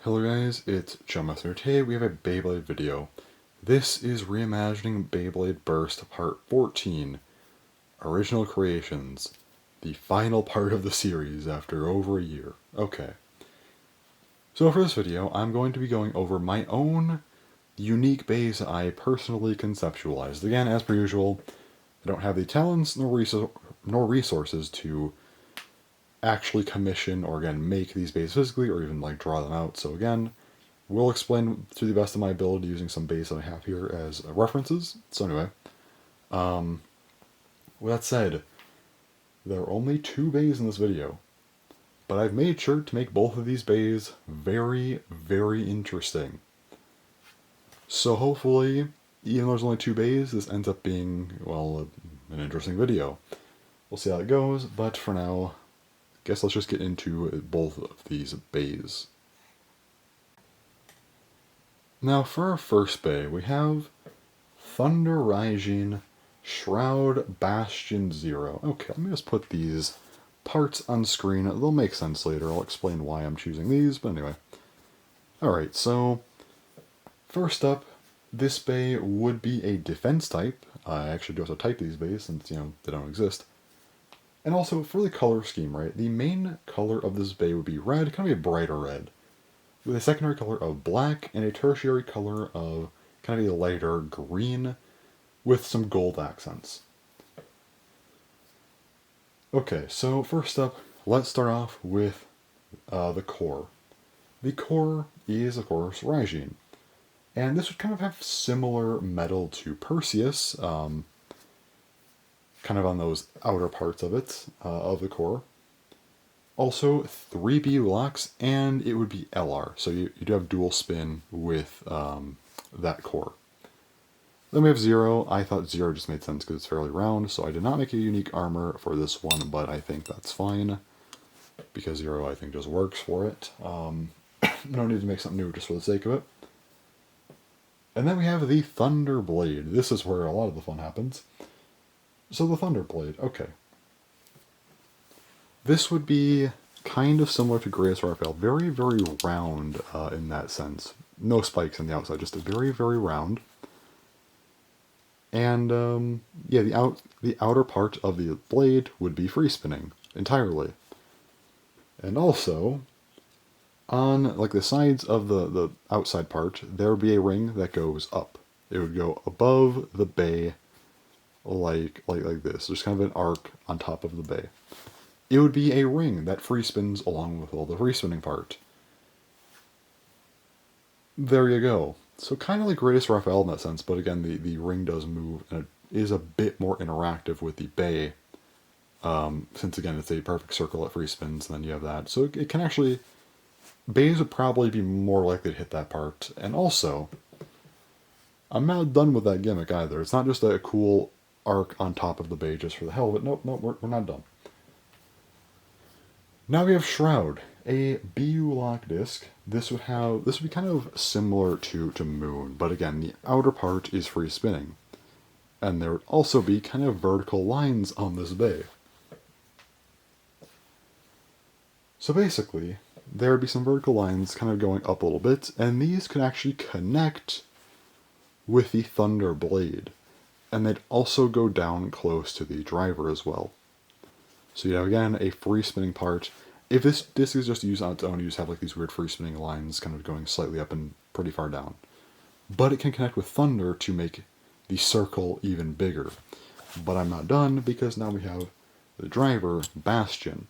Hello guys, it's Joe. Today we have a Beyblade video. This is Reimagining Beyblade Burst Part 14, Original Creations, the final part of the series after over a year. Okay. So for this video, I'm going to be going over my own unique bays I personally conceptualized. Again, as per usual, I don't have the talents nor resources to actually commission or again make these bays physically or even like draw them out. So again, we'll explain to the best of my ability using some bays that I have here as references. So anyway, with that said, there are only 2 bays in this video, but I've made sure to make both of these bays very, very interesting. So hopefully, even though there's only 2 bays, this ends up being, well, an interesting video. We'll see how it goes, but for now, guess let's just get into both of these bays. Now for our first bay, we have Thunder Raijin Shroud Bastion 0. Okay, let me just put these parts on screen. They'll make sense later. I'll explain why I'm choosing these, but anyway. Alright, so first up, this bay would be a defense type. I actually do have to type these bays since, they don't exist. And also, for the color scheme, right, the main color of this bay would be red, kind of a brighter red, with a secondary color of black and a tertiary color of kind of a lighter green with some gold accents. Okay, so first up, let's start off with the core. The core is, of course, Raijin. And this would kind of have similar metal to Perseus, kind of on those outer parts of it, of the core. Also, 3 BU locks, and it would be LR, so you do have dual spin with that core. Then we have 0. I thought 0 just made sense because it's fairly round, so I did not make a unique armor for this one, but I think that's fine, because 0 I think just works for it. No need to make something new just for the sake of it. And then we have the Thunder Blade. This is where a lot of the fun happens. So the Thunder Blade, okay. This would be kind of similar to Greatest Raphael. Very, very round in that sense. No spikes on the outside, just a very, very round. And, yeah, the outer part of the blade would be free spinning entirely. And also, on like the sides of the outside part, there would be a ring that goes up. It would go above the bay like this. There's kind of an arc on top of the bay. It would be a ring that free spins along with all the free spinning part. There you go. So kind of like Greatest Raphael in that sense, but again, the ring does move, and it is a bit more interactive with the bay, since again, it's a perfect circle that free spins, and then you have that. So it can actually, bays would probably be more likely to hit that part. And also, I'm not done with that gimmick either. It's not just a cool arc on top of the bay just for the hell of it. Nope, we're not done. Now we have Shroud, a BU lock disc. This would be kind of similar to Moon, but again, the outer part is free spinning. And there would also be kind of vertical lines on this bay. So basically, there would be some vertical lines kind of going up a little bit, and these could actually connect with the Thunder Blade. And they'd also go down close to the driver as well. So you have, again, a free spinning part. If this disc is just used on its own, you just have like these weird free spinning lines kind of going slightly up and pretty far down. But it can connect with Thunder to make the circle even bigger. But I'm not done, because now we have the driver, Bastion.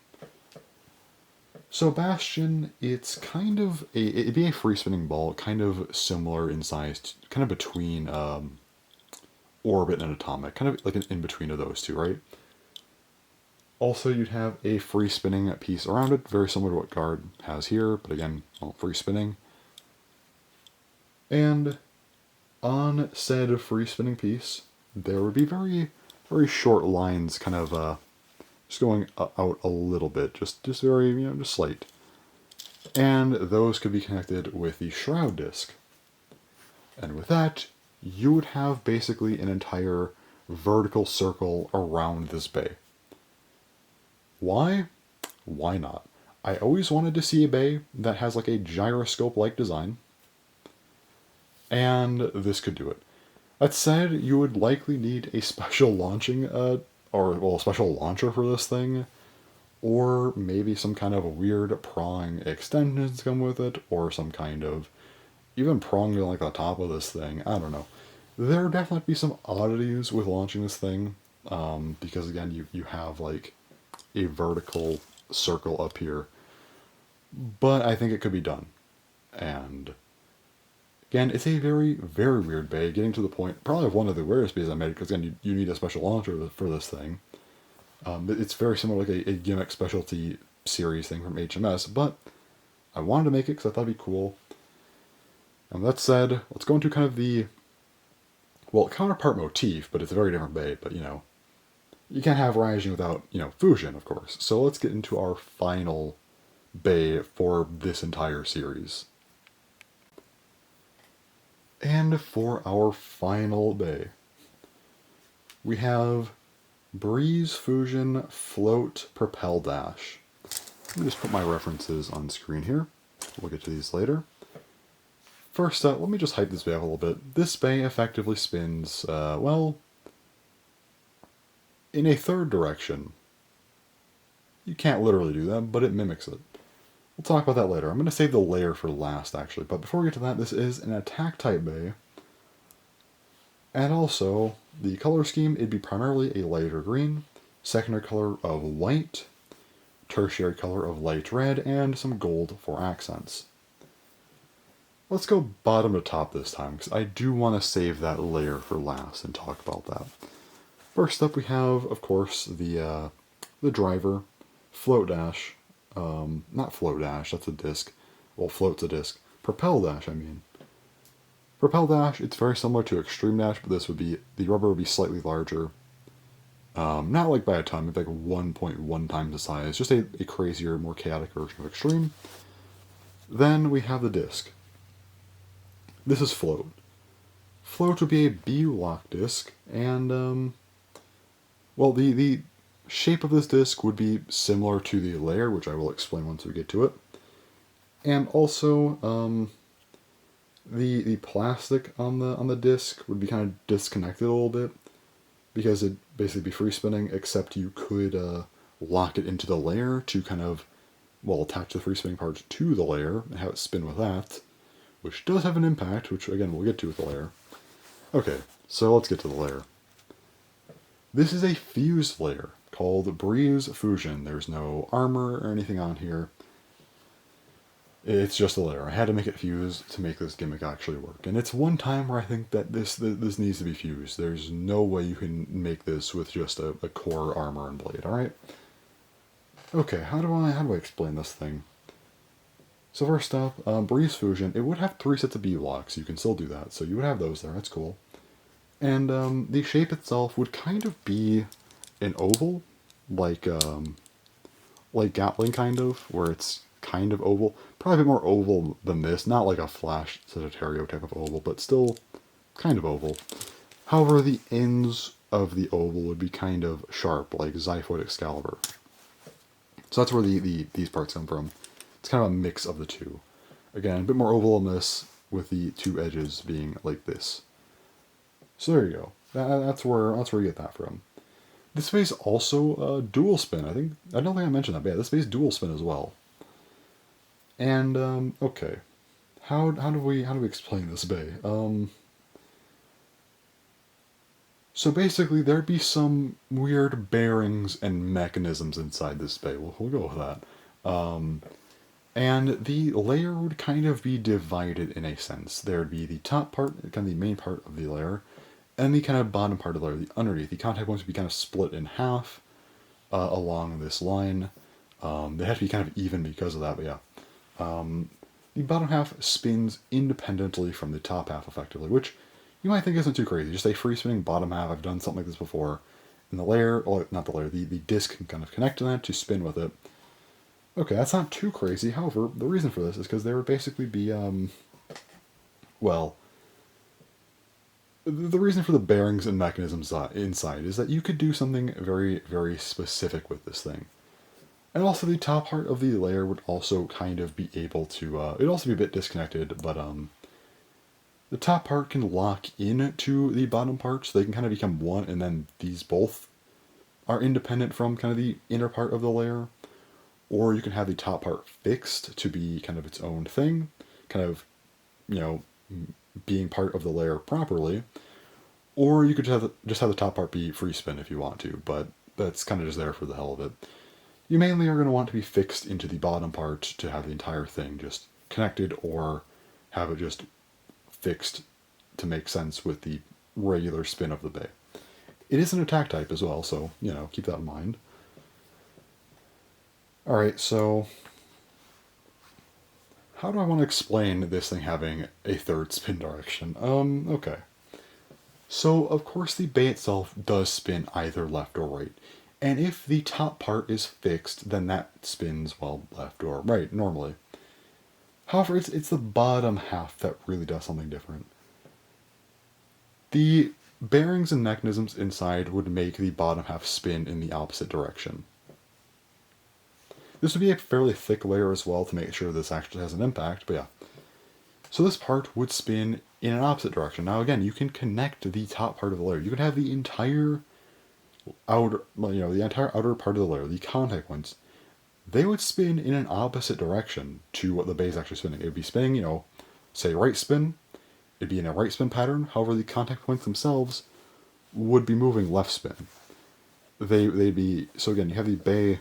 So Bastion, it's kind of it'd be a free spinning ball, kind of similar in size, kind of between Orbit and Atomic, kind of like an in-between of those two, right? Also, you'd have a free spinning piece around it, very similar to what Guard has here, but again, well, free spinning. And on said free spinning piece, there would be very, very short lines, kind of just going out a little bit, just very, just slight. And those could be connected with the Shroud disc. And with that, you would have basically an entire vertical circle around this bay. Why? Why not? I always wanted to see a bay that has like a gyroscope-like design, and this could do it. That said, you would likely need a special launching, a special launcher for this thing, or maybe some kind of a weird prong extensions to come with it, or some kind of even prong to like the top of this thing. I don't know. There would definitely be some oddities with launching this thing, because again, you have like a vertical circle up here, but I think it could be done. And again, it's a very, very weird bay, getting to the point, probably one of the weirdest bays I made, because again, you need a special launcher for this thing. It's very similar, like a gimmick specialty series thing from HMS, but I wanted to make it because I thought it'd be cool. And that said, let's go into kind of the, well, counterpart motif, but it's a very different bay, but you can't have Raijin without, Fujin, of course. So let's get into our final bay for this entire series. And for our final bay, we have Breeze Fujin Float Propel Dash. Let me just put my references on screen here. We'll get to these later. First up, let me just hype this bay up a little bit. This bay effectively spins, in a third direction. You can't literally do that, but it mimics it. We'll talk about that later. I'm going to save the layer for last, actually. But before we get to that, this is an attack type bay. And also, the color scheme, it'd be primarily a lighter green, secondary color of white, tertiary color of light red, and some gold for accents. Let's go bottom to top this time, because I do want to save that layer for last and talk about that. First up, we have, of course, the driver, float dash. Not float dash, that's a disc. Well, float's a disc. Propel dash, I mean. Propel dash, it's very similar to extreme dash, but the rubber would be slightly larger. Not like by a ton, maybe like 1.1 times the size. Just a crazier, more chaotic version of extreme. Then we have the disc. This is float. Float would be a B-lock disc, and, the shape of this disc would be similar to the layer, which I will explain once we get to it. And also, the plastic on the disc would be kind of disconnected a little bit, because it'd basically be free spinning, except you could lock it into the layer to kind of, attach the free spinning parts to the layer and have it spin with that, which does have an impact, which again we'll get to with the layer. Okay, so let's get to the layer. This is a fused layer called Breeze Fujin. There's no armor or anything on here. It's just a layer. I had to make it fused to make this gimmick actually work. And it's one time where I think that this needs to be fused. There's no way you can make this with just a core armor and blade, alright? Okay, how do I explain this thing? So first up, Breeze Fujin, it would have 3 sets of B-blocks. You can still do that, so you would have those there. That's cool. And the shape itself would kind of be an oval, like Gatling kind of, where it's kind of oval. Probably a bit more oval than this, not like a Flash Sagittario type of oval, but still kind of oval. However, the ends of the oval would be kind of sharp, like Xiphoid Excalibur. So that's where these parts come from. It's kind of a mix of the two. Again, a bit more oval in this, with the 2 edges being like this. So there you go. That's where you get that from. This bay's also dual spin. I don't think I mentioned that, but yeah, this bay's dual spin as well. And okay, how do we explain this bay? So basically, there'd be some weird bearings and mechanisms inside this bay. We'll go with that. And the layer would kind of be divided in a sense. There'd be the top part, kind of the main part of the layer, and the kind of bottom part of the layer, the underneath. The contact points would be kind of split in half along this line. They have to be kind of even because of that, but yeah. The bottom half spins independently from the top half, effectively, which you might think isn't too crazy. Just a free spinning bottom half. I've done something like this before. And the layer, or not the layer, the disc can kind of connect to that to spin with it. Okay, that's not too crazy. However, the reason for this is because there would basically be, the reason for the bearings and mechanisms inside is that you could do something very, very specific with this thing. And also the top part of the layer would also kind of be able to, it'd also be a bit disconnected, but the top part can lock in to the bottom part, so they can kind of become one, and then these both are independent from kind of the inner part of the layer. Or you can have the top part fixed to be kind of its own thing, kind of, you know, being part of the layer properly. Or you could just have the top part be free spin if you want to, but that's kind of just there for the hell of it. You mainly are going to want to be fixed into the bottom part to have the entire thing just connected, or have it just fixed to make sense with the regular spin of the bay. It is an attack type as well, so, keep that in mind. Alright, so how do I want to explain this thing having a third spin direction? Okay. So, of course, the bay itself does spin either left or right. And if the top part is fixed, then that spins, well, left or right, normally. However, it's the bottom half that really does something different. The bearings and mechanisms inside would make the bottom half spin in the opposite direction. This would be a fairly thick layer as well to make sure this actually has an impact, but yeah. So this part would spin in an opposite direction. Now again, you can connect the top part of the layer. You could have the entire the entire outer part of the layer, the contact points, they would spin in an opposite direction to what the bay is actually spinning. It would be spinning, say right spin, it'd be in a right spin pattern. However, the contact points themselves would be moving left spin. They'd be, so again, you have the bay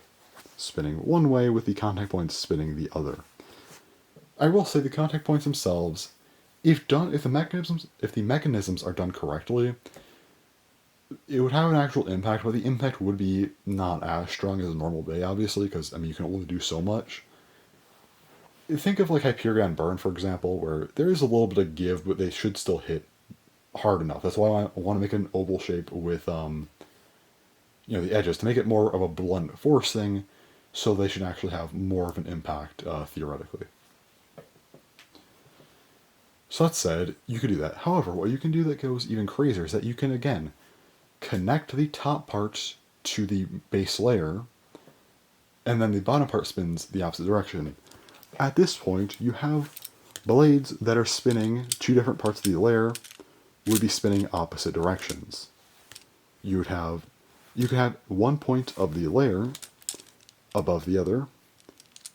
spinning one way with the contact points spinning the other. I will say the contact points themselves, if the mechanisms are done correctly, it would have an actual impact, but the impact would be not as strong as a normal bay, obviously, because you can only do so much. Think of like Hyperion Burn, for example, where there is a little bit of give, but they should still hit hard enough. That's why I want to make an oval shape with the edges to make it more of a blunt force thing, so they should actually have more of an impact theoretically. So that said, you could do that. However, what you can do that goes even crazier is that you can, again, connect the top parts to the base layer, and then the bottom part spins the opposite direction. At this point, you have blades that are spinning two different parts of the layer would be spinning opposite directions. You could have one point of the layer above the other,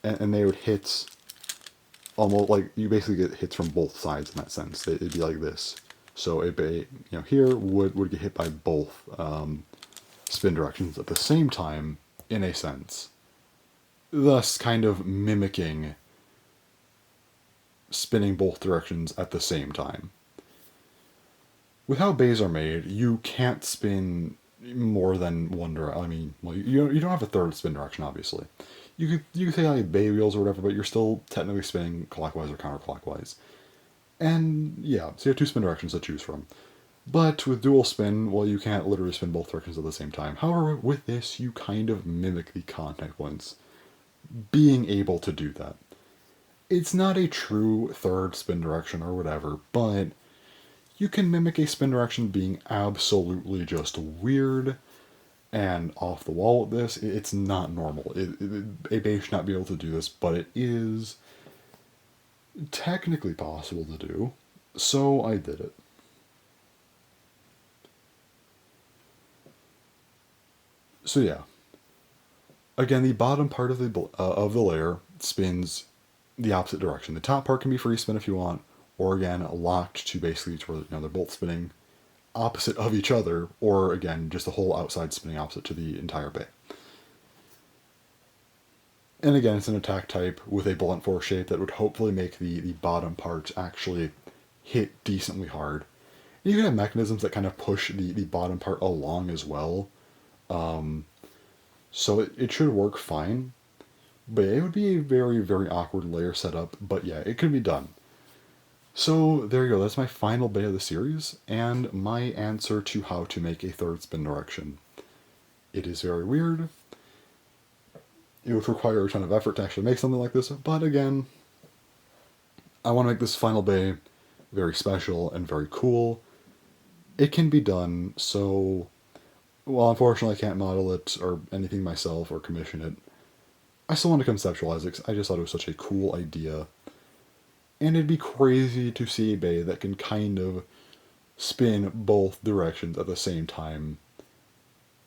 and they would hit almost like you basically get hits from both sides in that sense. It'd be like this. So a bay, here would get hit by both spin directions at the same time, in a sense, thus kind of mimicking spinning both directions at the same time. With how bays are made, you can't spin more than one direction. You don't have a third spin direction, obviously. You could say like bay wheels or whatever, but you're still technically spinning clockwise or counterclockwise. And yeah, so you have two spin directions to choose from. But with dual spin, well, you can't literally spin both directions at the same time. However, with this, you kind of mimic the contact points, being able to do that. It's not a true third spin direction or whatever, but you can mimic a spin direction being absolutely just weird and off the wall with this. It's not normal. A bay should not be able to do this, but it is technically possible to do, so I did it. So yeah, again, the bottom part of the layer spins the opposite direction. The top part can be free spin if you want, or again locked to basically to where they're both spinning opposite of each other, or again just the whole outside spinning opposite to the entire bay. And again, it's an attack type with a blunt force shape that would hopefully make the bottom part actually hit decently hard. And you can have mechanisms that kind of push the bottom part along as well. So it should work fine. But it would be a very, very awkward layer setup. But yeah, it could be done. So there you go. That's my final bay of the series, and my answer to how to make a third spin direction. It is very weird. It would require a ton of effort to actually make something like this, but again, I want to make this final bay very special and very cool. It can be done, so, well, unfortunately I can't model it or anything myself or commission it. I still want to conceptualize it because I just thought it was such a cool idea. And it'd be crazy to see a bay that can kind of spin both directions at the same time,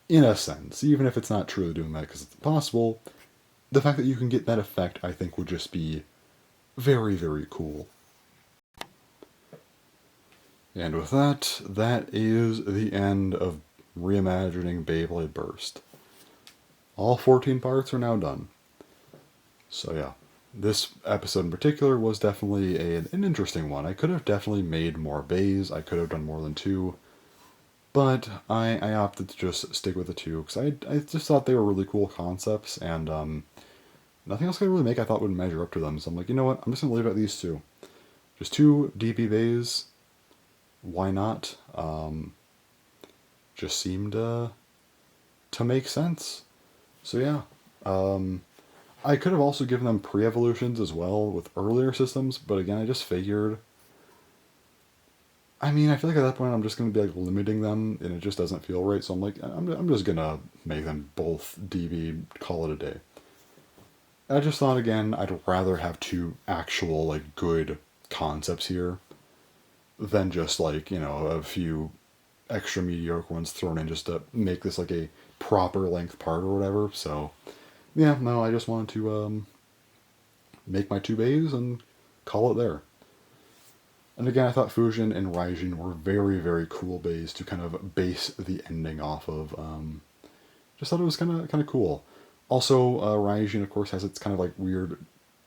in a sense. Even if it's not truly doing that because it's impossible, the fact that you can get that effect, I think, would just be very, very cool. And with that, that is the end of Reimagining Beyblade Burst. All 14 parts are now done. So yeah, this episode in particular was definitely an interesting one. I could have definitely made more bays. I could have done more than 2. But I opted to just stick with the 2 because I just thought they were really cool concepts, and nothing else I could really make I thought would measure up to them. So I'm like, you know what? I'm just going to leave it at these 2. Just 2 DP bays. Why not? Just seemed to make sense. So yeah. I could have also given them pre-evolutions as well with earlier systems, but again, I just figured... I mean, I feel like at that point I'm just going to be like limiting them, and it just doesn't feel right, so I'm like, I'm just going to make them both DB, call it a day. I just thought, again, I'd rather have 2 actual, like, good concepts here than just, like, you know, a few extra mediocre ones thrown in just to make this, like, a proper length part or whatever, so... Yeah, no, I just wanted to make my 2 bays and call it there. And again, I thought Fujin and Raijin were very, very cool bays to kind of base the ending off of. Just thought it was kind of cool. Also, Raijin, of course, has its kind of like weird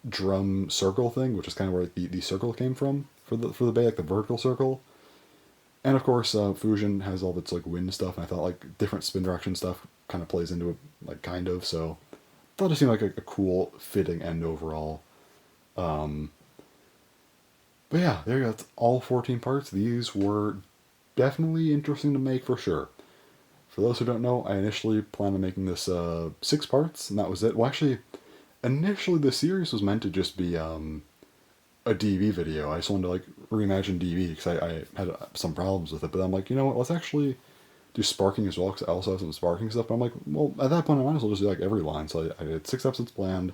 drum circle thing, which is kind of where the circle came from for the bay, like the vertical circle. And of course, Fujin has all of its like wind stuff, and I thought like different spin direction stuff kind of plays into it, like kind of. So I thought it seemed like a cool, fitting end overall. But yeah, there you go. That's all 14 parts. These were definitely interesting to make for sure. For those who don't know, I initially planned on making this 6 parts, and that was it. Well, actually, initially the series was meant to just be a DB video. I just wanted to like reimagine DB because I had some problems with it. But I'm like, you know what? Let's actually do sparking as well because I also have some sparking stuff. But I'm like, well, at that point, I might as well just do like every line. So I did 6 episodes planned.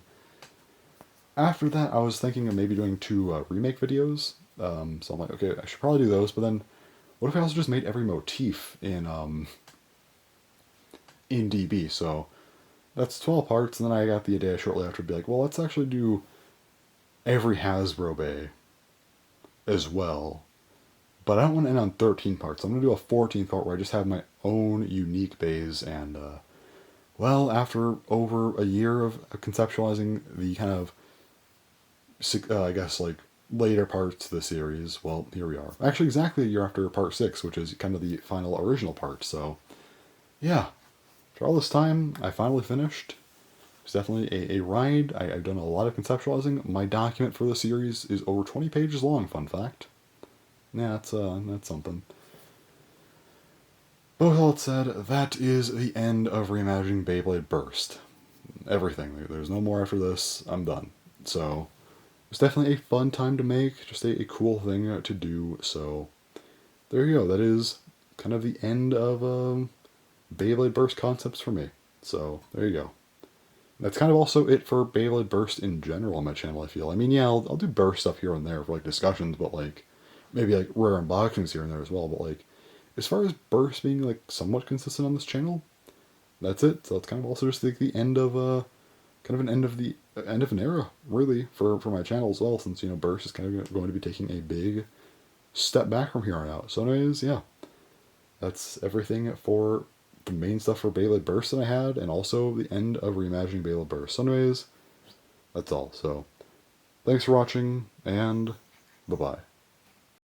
After that, I was thinking of maybe doing 2 remake videos. So I'm like, okay, I should probably do those. But then, what if I also just made every motif in DB? So that's 12 parts. And then I got the idea shortly after to be like, well, let's actually do every Hasbro bay as well. But I don't want to end on 13 parts. I'm going to do a 14th part where I just have my own unique bays. And, well, after over a year of conceptualizing the kind of, I guess, like, later parts of the series, well, here we are. Actually, exactly a year after part 6, which is kind of the final original part. So, yeah. For all this time, I finally finished. It's definitely a ride. I've done a lot of conceptualizing. My document for the series is over 20 pages long, fun fact. Yeah, that's something. But with all that said, that is the end of Reimagining Beyblade Burst. Everything. There's no more after this. I'm done. So, it's definitely a fun time to make. Just a cool thing to do. So, there you go. That is kind of the end of Beyblade Burst concepts for me. So, there you go. That's kind of also it for Beyblade Burst in general on my channel, I feel. I mean, yeah, I'll do Burst stuff here and there for, like, discussions, but, like, maybe, like, rare unboxings here and there as well, but, like, as far as Burst being, like, somewhat consistent on this channel, that's it. So it's kind of also just, like, the end of, kind of an end of an era, really, for my channel as well, since, you know, Burst is kind of going to be taking a big step back from here on out. So anyways, yeah, that's everything for the main stuff for Beyblade Burst that I had, and also the end of Reimagining Beyblade Burst. So anyways, that's all. So, thanks for watching, and bye-bye.